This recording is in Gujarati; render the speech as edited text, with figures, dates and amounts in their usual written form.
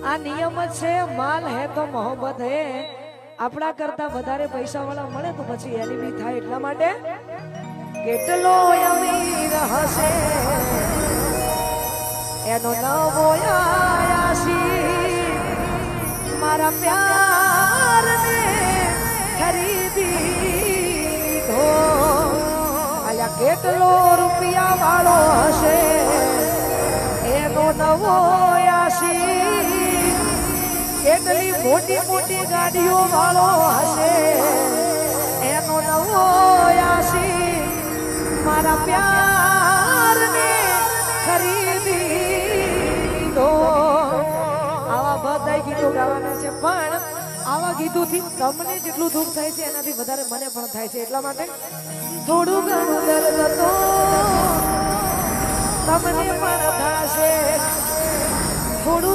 આ નિયમ જ છે, માલ હે તો મોહબ્બત હે. આપણા કરતા વધારે પૈસા વાળા મળે તો પછી એનિમી થાય. એટલા માટે કેટલો અમીર હશે એનો નવો આયાસી મારા પ્યારને ખરીદી લીધો. આયા કેટલો રૂપિયા વાળો હશે એનો નવો આયાસી. કેટલી મોટી મોટી ગાડીઓ વાળો હશે એનો નવો આયાસી મારા પ્યારને ખરીદી લીધો. આવા બધા ગીતો ગાવાના છે, પણ આવા ગીતોથી તમને જેટલું દુઃખ થાય છે એનાથી વધારે મને પણ થાય છે. એટલા માટે થોડું ઘણું દર્દ તો તમને પણ થશે. થોડું